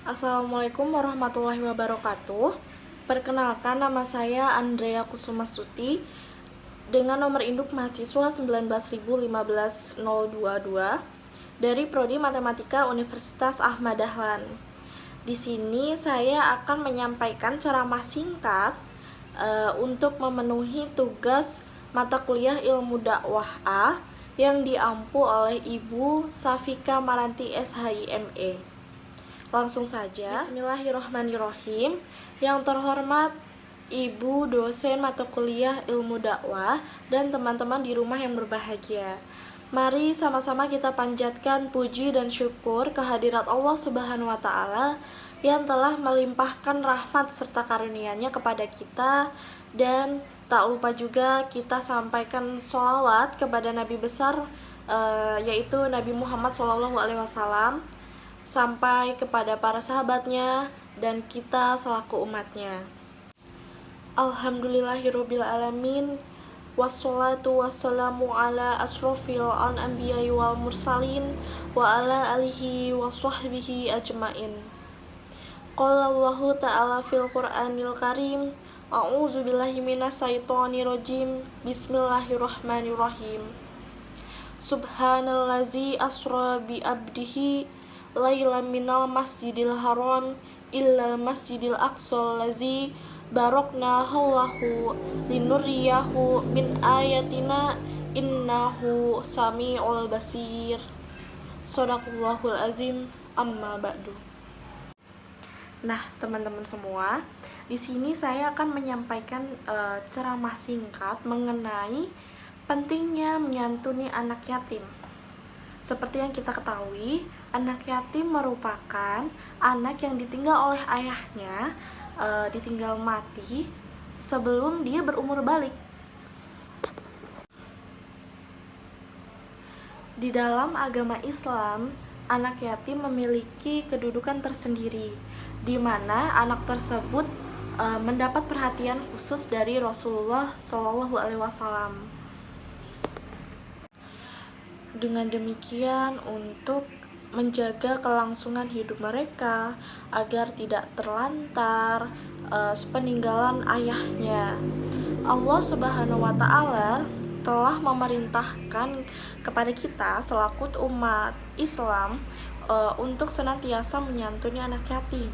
Assalamualaikum warahmatullahi wabarakatuh. Perkenalkan, nama saya Andrea Kusumastuti dengan nomor induk mahasiswa 19.015.022 dari Prodi Matematika Universitas Ahmad Dahlan. Di sini saya akan menyampaikan ceramah singkat untuk memenuhi tugas mata kuliah Ilmu Dakwah A yang diampu oleh Ibu Safika Maranti SHIME. Langsung saja, bismillahirrahmanirrahim. Yang terhormat Ibu dosen mata kuliah Ilmu Dakwah dan teman-teman di rumah yang berbahagia, mari sama-sama kita panjatkan puji dan syukur kehadirat Allah Subhanahu wa Ta'ala yang telah melimpahkan rahmat serta karunia-Nya kepada kita, dan tak lupa juga kita sampaikan sholawat kepada Nabi besar yaitu Nabi Muhammad SAW, sampai kepada para sahabatnya dan kita selaku umatnya. Alhamdulillahirrabbilalamin. Wassalatu wassalamu ala asrofil anbiya'i wal mursalin wa ala alihi wa sahbihi ajmain. Qala Allahu ta'ala fil Qur'anil Karim, a'udzu billahi minas syaitonir rajim. Bismillahirrahmanirrahim. Subhanallazi asra bi abdihi lailan minal masjidil haram illal masjidil aqsal lazi barokna haulahu linuriyahu min ayatina innahu sami'ul basir. Shadaqallahul azim. Amma ba'du. Nah, teman-teman semua, di sini saya akan menyampaikan ceramah singkat mengenai pentingnya menyantuni anak yatim. Seperti yang kita ketahui, anak yatim merupakan anak yang ditinggal oleh ayahnya, ditinggal mati sebelum dia berumur balik. Di dalam agama Islam, anak yatim memiliki kedudukan tersendiri, di mana anak tersebut mendapat perhatian khusus dari Rasulullah SAW. Dengan demikian, untuk menjaga kelangsungan hidup mereka agar tidak terlantar sepeninggalan ayahnya, Allah Subhanahu wa Ta'ala telah memerintahkan kepada kita selaku umat Islam untuk senantiasa menyantuni anak yatim.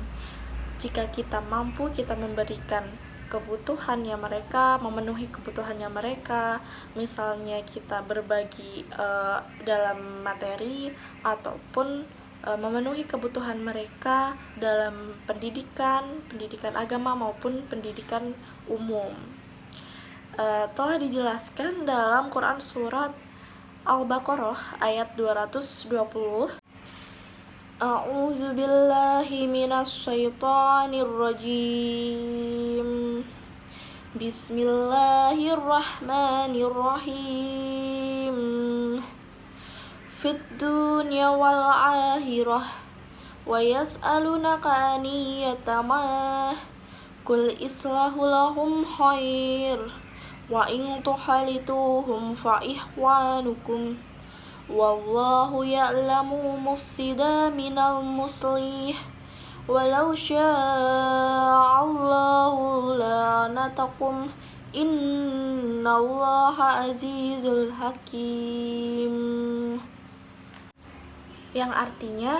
Jika kita mampu, kita memberikan kebutuhannya mereka, memenuhi kebutuhannya mereka, misalnya kita berbagi dalam materi ataupun memenuhi kebutuhan mereka dalam pendidikan agama maupun pendidikan umum. Telah dijelaskan dalam Quran surat Al-Baqarah ayat 220. A'udzu billahi minasy syaithanir rajim. Bismillahirrahmanirrahim. Fid dunya wal akhirah wa yas'alunaka 'anil yatama qul islahu lahum khair wa in tuhalituhum fa ihwanukum wallahu ya'lamu mufsida minal muslih walau sya'allahu la'anatakum innallaha azizul hakim. Yang artinya,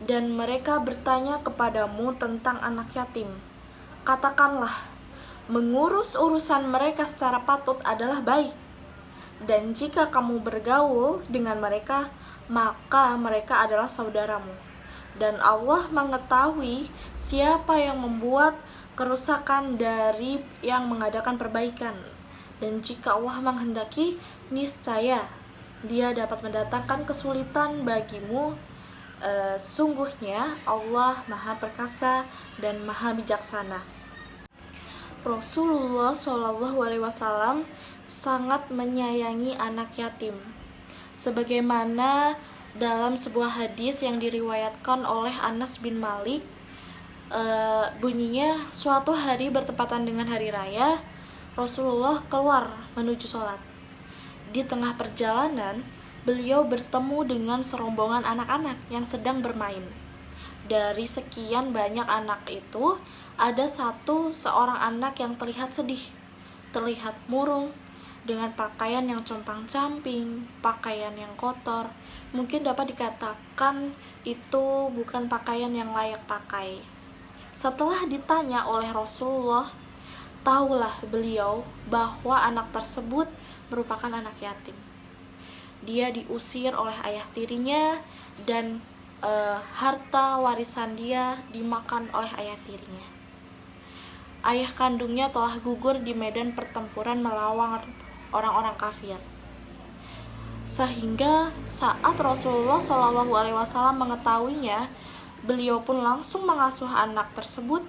dan mereka bertanya kepadamu tentang anak yatim, katakanlah, mengurus urusan mereka secara patut adalah baik, dan jika kamu bergaul dengan mereka, maka mereka adalah saudaramu, dan Allah mengetahui siapa yang membuat kerusakan dari yang mengadakan perbaikan, dan jika Allah menghendaki, niscaya Dia dapat mendatangkan kesulitan bagimu. Sungguhnya Allah Maha Perkasa dan Maha Bijaksana. Rasulullah SAW sangat menyayangi anak yatim, sebagaimana dalam sebuah hadis yang diriwayatkan oleh Anas bin Malik, bunyinya, suatu hari bertepatan dengan hari raya, Rasulullah keluar menuju sholat. Di tengah perjalanan, beliau bertemu dengan serombongan anak-anak yang sedang bermain. dari sekian banyak anak itu ada seorang anak yang terlihat sedih, terlihat murung, dengan pakaian yang compang-camping, pakaian yang kotor. Mungkin dapat dikatakan itu bukan pakaian yang layak pakai. Setelah ditanya oleh Rasulullah, tahulah beliau bahwa anak tersebut merupakan anak yatim. Dia diusir oleh ayah tirinya dan harta warisan dia dimakan oleh ayah tirinya. Ayah kandungnya telah gugur di medan pertempuran melawan orang-orang kafir. Sehingga saat Rasulullah SAW mengetahuinya, beliau pun langsung mengasuh anak tersebut,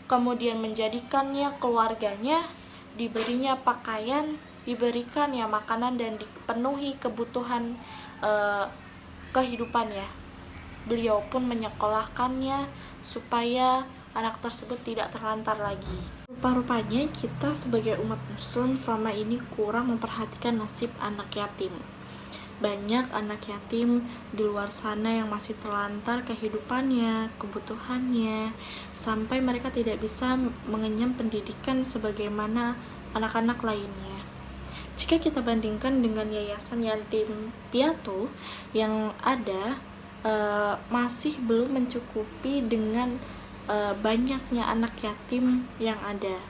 kemudian menjadikannya keluarganya, diberinya pakaian, diberikannya makanan, dan dipenuhi kebutuhan kehidupannya. Beliau pun menyekolahkannya supaya anak tersebut tidak terlantar lagi. Rupa-rupanya kita sebagai umat muslim selama ini kurang memperhatikan nasib anak yatim. Banyak anak yatim di luar sana yang masih terlantar kehidupannya, kebutuhannya, sampai mereka tidak bisa mengenyam pendidikan sebagaimana anak-anak lainnya. Jika kita bandingkan dengan yayasan yatim piatu yang ada, masih belum mencukupi dengan banyaknya anak yatim yang ada.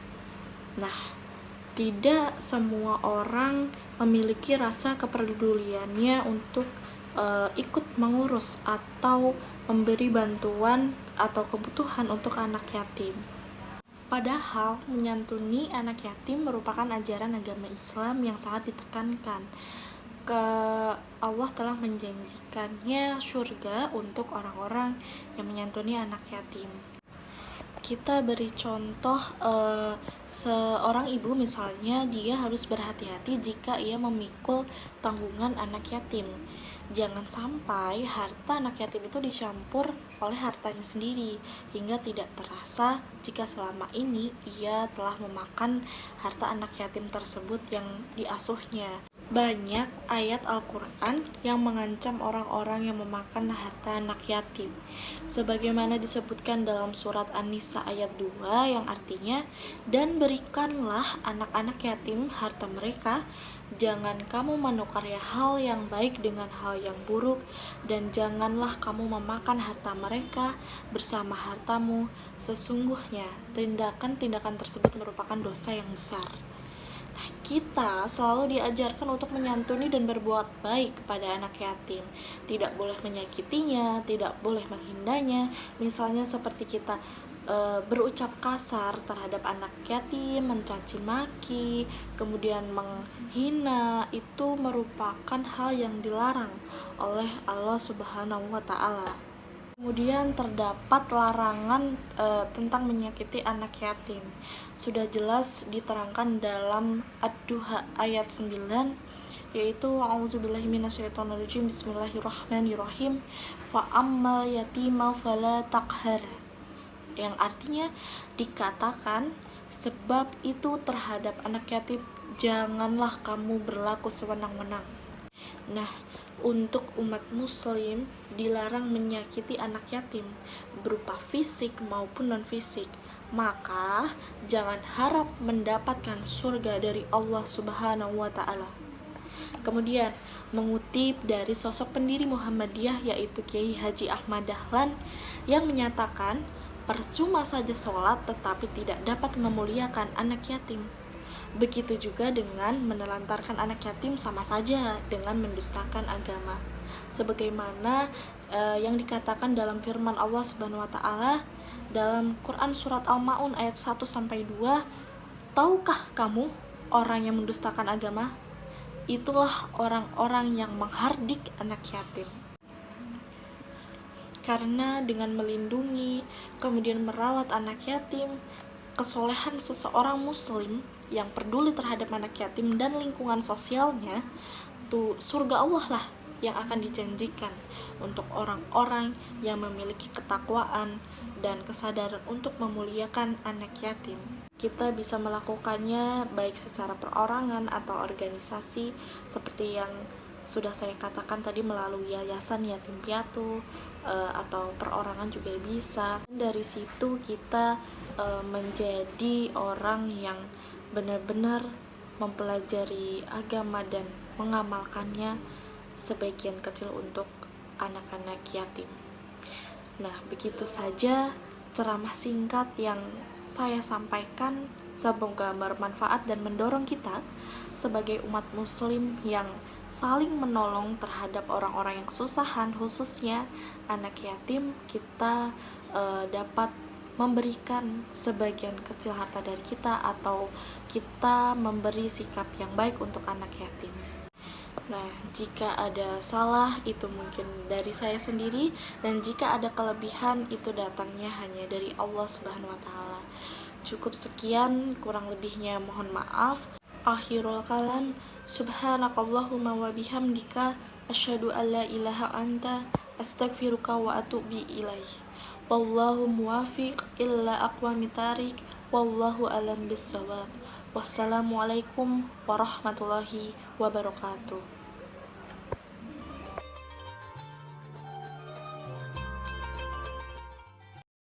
Nah, tidak semua orang memiliki rasa kepeduliannya untuk ikut mengurus atau memberi bantuan atau kebutuhan untuk anak yatim. Padahal menyantuni anak yatim merupakan ajaran agama Islam yang sangat ditekankan. Allah telah menjanjikannya surga untuk orang-orang yang menyantuni anak yatim. Kita beri contoh seorang ibu misalnya, dia harus berhati-hati jika ia memikul tanggungan anak yatim. Jangan sampai harta anak yatim itu dicampur oleh hartanya sendiri, hingga tidak terasa jika selama ini ia telah memakan harta anak yatim tersebut yang diasuhnya. Banyak ayat Al-Quran yang mengancam orang-orang yang memakan harta anak yatim, sebagaimana disebutkan dalam surat An-Nisa ayat 2 yang artinya, dan berikanlah anak-anak yatim harta mereka, jangan kamu menukar hal yang baik dengan hal yang buruk, dan janganlah kamu memakan harta mereka bersama hartamu, sesungguhnya tindakan-tindakan tersebut merupakan dosa yang besar. Nah, kita selalu diajarkan untuk menyantuni dan berbuat baik kepada anak yatim. Tidak boleh menyakitinya, tidak boleh menghindanya. Misalnya seperti kita berucap kasar terhadap anak yatim, mencaci maki, kemudian menghina, itu merupakan hal yang dilarang oleh Allah Subhanahu wa Ta'ala. Kemudian terdapat larangan tentang menyakiti anak yatim. Sudah jelas diterangkan dalam Ad-Duha ayat 9, yaitu a'udzubillahi minasyaitonirrajim, bismillahirrahmanirrahim, fa'ammal yatima fala taqhar, yang artinya dikatakan sebab itu terhadap anak yatim janganlah kamu berlaku sewenang-wenang. Nah, untuk umat muslim dilarang menyakiti anak yatim berupa fisik maupun non-fisik. Maka jangan harap mendapatkan surga dari Allah Subhanahu wa Ta'ala. Kemudian mengutip dari sosok pendiri Muhammadiyah, yaitu Kiai Haji Ahmad Dahlan, yang menyatakan percuma saja sholat tetapi tidak dapat memuliakan anak yatim. Begitu juga dengan menelantarkan anak yatim, sama saja dengan mendustakan agama. Sebagaimana yang dikatakan dalam firman Allah Subhanahu wa Ta'ala dalam Quran surat Al-Maun ayat 1-2, tahukah kamu orang yang mendustakan agama? Itulah orang-orang yang menghardik anak yatim. Karena dengan melindungi kemudian merawat anak yatim, kesolehan seseorang muslim yang peduli terhadap anak yatim dan lingkungan sosialnya, tuh surga Allah lah yang akan dijanjikan untuk orang-orang yang memiliki ketakwaan dan kesadaran untuk memuliakan anak yatim. Kita bisa melakukannya baik secara perorangan atau organisasi, seperti yang sudah saya katakan tadi melalui yayasan yatim piatu atau perorangan juga bisa. Dari situ kita menjadi orang yang benar-benar mempelajari agama dan mengamalkannya sebagian kecil untuk anak-anak yatim. Nah, begitu saja ceramah singkat yang saya sampaikan. Semoga bermanfaat dan mendorong kita sebagai umat muslim yang saling menolong terhadap orang-orang yang kesusahan, khususnya anak yatim. Kita dapat memberikan sebagian kecil harta dari kita, atau kita memberi sikap yang baik untuk anak yatim. Nah, jika ada salah itu mungkin dari saya sendiri, dan jika ada kelebihan itu datangnya hanya dari Allah Subhanahu wa taala. Cukup sekian, kurang lebihnya mohon maaf. Akhirul kalam, subhanakallahumma wa bihamdika asyhadu an la ilaha anta astaghfiruka wa atubu ilaih. Wallahu muwafiq illa aqwamit thariq. Wallahu alam bissawab. Wassalamualaikum warahmatullahi wabarakatuh.